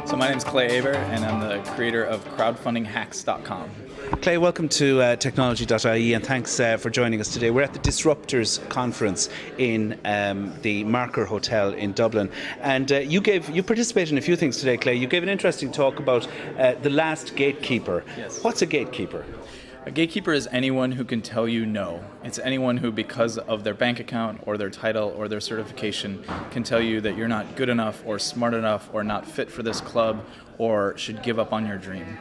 So my name is Clay Hebert, and I'm the creator of crowdfundinghacks.com. Clay, welcome to Technology.ie, and thanks for joining us today. We're at the Disruptors conference in the Marker Hotel in Dublin, and you participated in a few things today, Clay. You gave an interesting talk about the last gatekeeper. Yes. What's a gatekeeper? A gatekeeper is anyone who can tell you no. It's anyone who, because of their bank account or their title or their certification, can tell you that you're not good enough or smart enough or not fit for this club or should give up on your dream.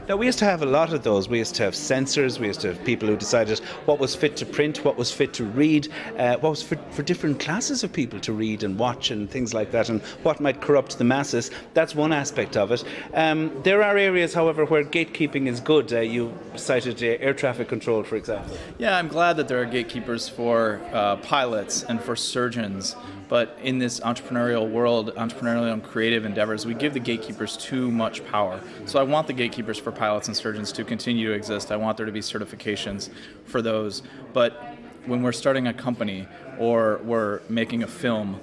Now, we used to have a lot of those. We used to have censors, we used to have people who decided what was fit to print, what was fit to read, what was for different classes of people to read and watch and things like that, and what might corrupt the masses. That's one aspect of it. There are areas, however, where gatekeeping is good. You cited air traffic control, for example. Yeah, I'm glad that there are gatekeepers for pilots and for surgeons. But in this entrepreneurial world, entrepreneurial and creative endeavors, we give the gatekeepers too much power. So I want the gatekeepers for pilots and surgeons to continue to exist. I want there to be certifications for those. But when we're starting a company or we're making a film,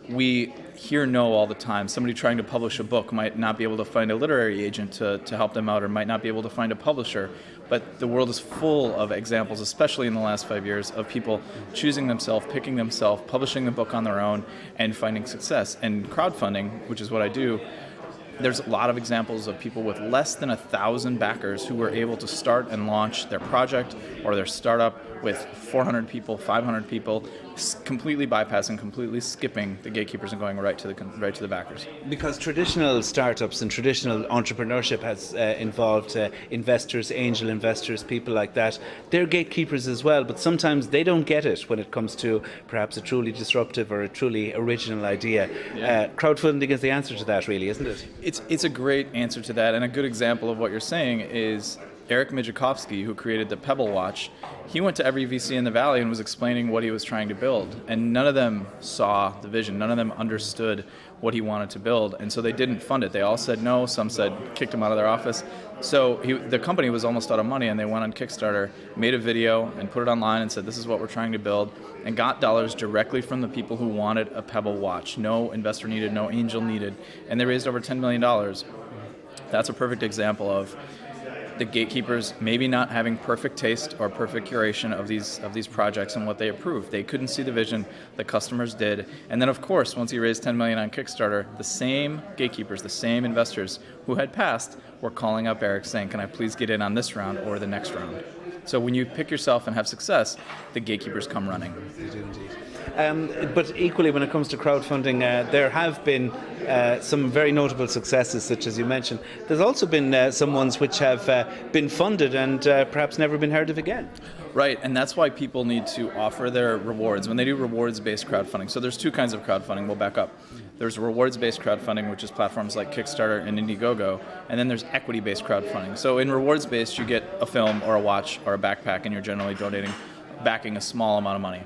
we hear no all the time. Somebody trying to publish a book might not be able to find a literary agent to help them out, or might not be able to find a publisher. But the world is full of examples, especially in the last 5 years, of people choosing themselves, picking themselves, publishing the book on their own, and finding success. And crowdfunding, which is what I do, there's a lot of examples of people with less than 1,000 backers who were able to start and launch their project or their startup with 400 people, 500 people, completely bypassing, completely skipping the gatekeepers and going right to the backers. Because traditional startups and traditional entrepreneurship has involved investors, angel investors, people like that. They're gatekeepers as well, but sometimes they don't get it when it comes to perhaps a truly disruptive or a truly original idea. Yeah. Crowdfunding is the answer to that, really, isn't it? It's a great answer to that, and a good example of what you're saying is Eric Mijakovsky, who created the Pebble Watch. He went to every VC in the Valley and was explaining what he was trying to build, and none of them saw the vision. None of them understood what he wanted to build, and so they didn't fund it. They all said no. Some said kicked him out of their office. So the company was almost out of money, and they went on Kickstarter, made a video, and put it online and said, this is what we're trying to build, and got dollars directly from the people who wanted a Pebble Watch. No investor needed, no angel needed, and they raised over $10 million. That's a perfect example of the gatekeepers maybe not having perfect taste or perfect curation of these projects and what they approved. They couldn't see the vision, the customers did. And then of course, once he raised $10 million on Kickstarter, the same gatekeepers, the same investors who had passed were calling up Eric saying, can I please get in on this round or the next round? So when you pick yourself and have success, the gatekeepers come running. They do indeed. But equally, when it comes to crowdfunding, there have been some very notable successes, such as you mentioned. There's also been some ones which have been funded and perhaps never been heard of again. Right, and that's why people need to offer their rewards when they do rewards-based crowdfunding. So there's two kinds of crowdfunding. We'll back up. There's rewards-based crowdfunding, which is platforms like Kickstarter and Indiegogo, and then there's equity-based crowdfunding. So in rewards-based, you get a film or a watch or a backpack, and you're generally backing a small amount of money.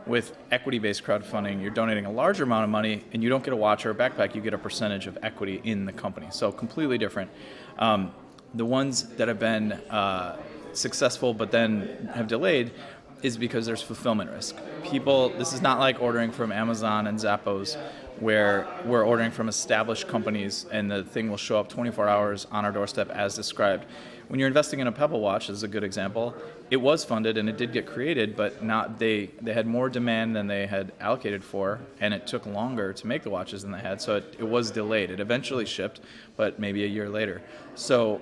With equity-based crowdfunding, you're donating a larger amount of money, and you don't get a watch or a backpack, you get a percentage of equity in the company. So completely different. The ones that have been successful but then have delayed is because there's fulfillment risk. This is not like ordering from Amazon and Zappos, where we're ordering from established companies and the thing will show up 24 hours on our doorstep as described. When you're investing in a Pebble Watch, this is a good example, it was funded and it did get created, but they had more demand than they had allocated for, and it took longer to make the watches than they had, so it was delayed. It eventually shipped, but maybe a year later. So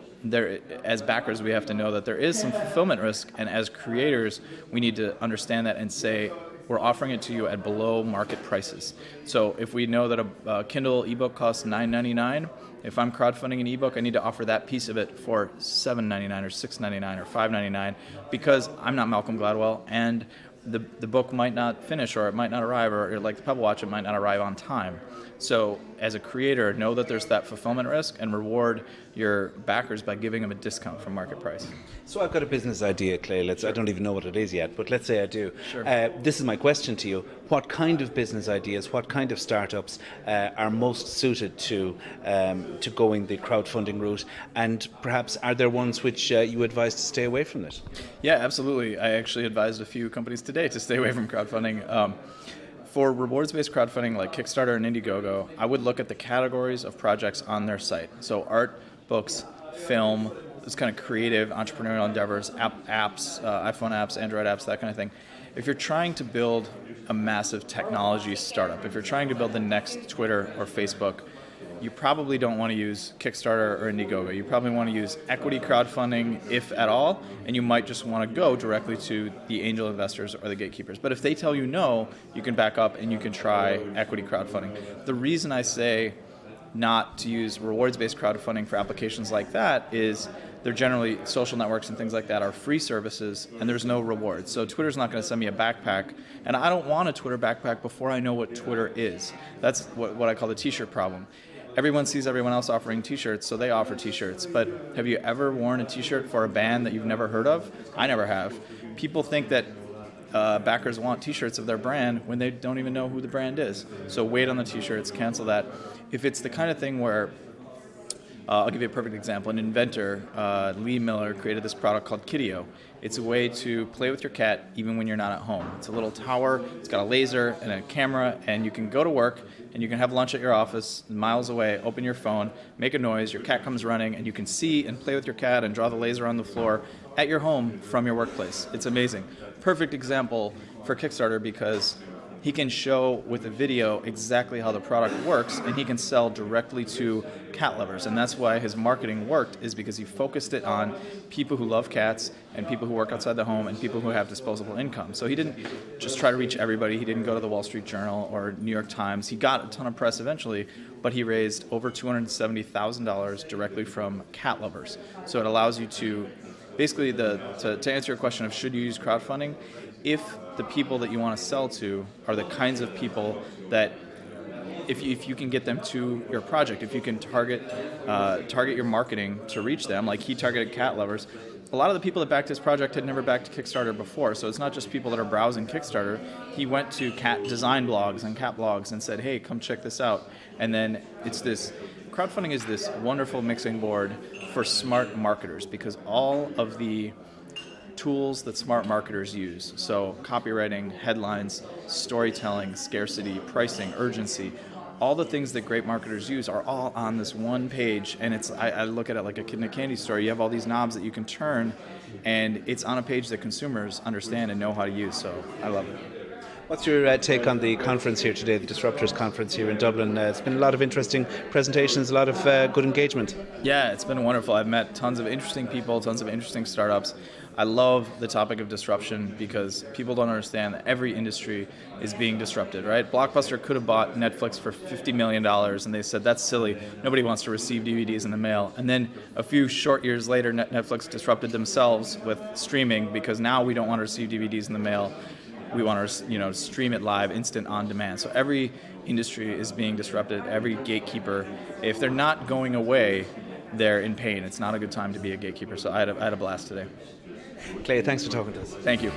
as backers, we have to know that there is some fulfillment risk, and as creators, we need to understand that and say, we're offering it to you at below market prices. So if we know that a Kindle ebook costs $9.99, if I'm crowdfunding an ebook, I need to offer that piece of it for $7.99 or $6.99 or $5.99 because I'm not Malcolm Gladwell, and the book might not finish, or it might not arrive, or like the Pebble Watch, it might not arrive on time. So as a creator, know that there's that fulfillment risk and reward your backers by giving them a discount from market price. So I've got a business idea, Clay. I don't even know what it is yet, but let's say I do. Sure. This is my question to you. What kind of business ideas, what kind of startups are most suited to going the crowdfunding route? And perhaps are there ones which you advise to stay away from it? Yeah, absolutely. I actually advised a few companies today to stay away from crowdfunding. For rewards-based crowdfunding like Kickstarter and Indiegogo, I would look at the categories of projects on their site. So art, books, film, this kind of creative entrepreneurial endeavors, apps, iPhone apps, Android apps, that kind of thing. If you're trying to build a massive technology startup, if you're trying to build the next Twitter or Facebook, you probably don't want to use Kickstarter or Indiegogo. You probably want to use equity crowdfunding, if at all, and you might just want to go directly to the angel investors or the gatekeepers. But if they tell you no, you can back up and you can try equity crowdfunding. The reason I say not to use rewards-based crowdfunding for applications like that is they're generally, social networks and things like that are free services and there's no reward. So Twitter's not going to send me a backpack, and I don't want a Twitter backpack before I know what Twitter is. That's what I call the t-shirt problem. Everyone sees everyone else offering t-shirts, so they offer t-shirts. But have you ever worn a t-shirt for a band that you've never heard of? I never have. People think that backers want t-shirts of their brand when they don't even know who the brand is. So wait on the t-shirts, cancel that. If it's the kind of thing where, I'll give you a perfect example. An inventor, Lee Miller, created this product called Kiddyo. It's a way to play with your cat even when you're not at home. It's a little tower, it's got a laser and a camera, and you can go to work and you can have lunch at your office miles away, open your phone, make a noise, your cat comes running, and you can see and play with your cat and draw the laser on the floor at your home from your workplace. It's amazing. Perfect example for Kickstarter because he can show with a video exactly how the product works, and he can sell directly to cat lovers. And that's why his marketing worked, is because he focused it on people who love cats and people who work outside the home and people who have disposable income. So he didn't just try to reach everybody. He didn't go to the Wall Street Journal or New York Times. He got a ton of press eventually, but he raised over $270,000 directly from cat lovers. So it allows you to basically, to answer your question of should you use crowdfunding, if the people that you want to sell to are the kinds of people that, if you can get them to your project, if you can target your marketing to reach them, like he targeted cat lovers. A lot of the people that backed his project had never backed Kickstarter before, so it's not just people that are browsing Kickstarter. He went to cat design blogs and cat blogs and said, hey, come check this out. And then crowdfunding is this wonderful mixing board for smart marketers, because all of the tools that smart marketers use, so copywriting, headlines, storytelling, scarcity, pricing, urgency, all the things that great marketers use are all on this one page. And I look at it like a kid in a candy store. You have all these knobs that you can turn, and it's on a page that consumers understand and know how to use. So I love it. What's your take on the conference here today, the Disruptors conference here in Dublin? It's been a lot of interesting presentations, a lot of good engagement. Yeah, it's been wonderful. I've met tons of interesting people, tons of interesting startups. I love the topic of disruption because people don't understand that every industry is being disrupted, right? Blockbuster could have bought Netflix for $50 million, and they said, that's silly. Nobody wants to receive DVDs in the mail. And then a few short years later, Netflix disrupted themselves with streaming, because now we don't want to receive DVDs in the mail. We want to, stream it live, instant on demand. So every industry is being disrupted. Every gatekeeper, if they're not going away, they're in pain. It's not a good time to be a gatekeeper. So I had a blast today. Clay, thanks for talking to us. Thank you.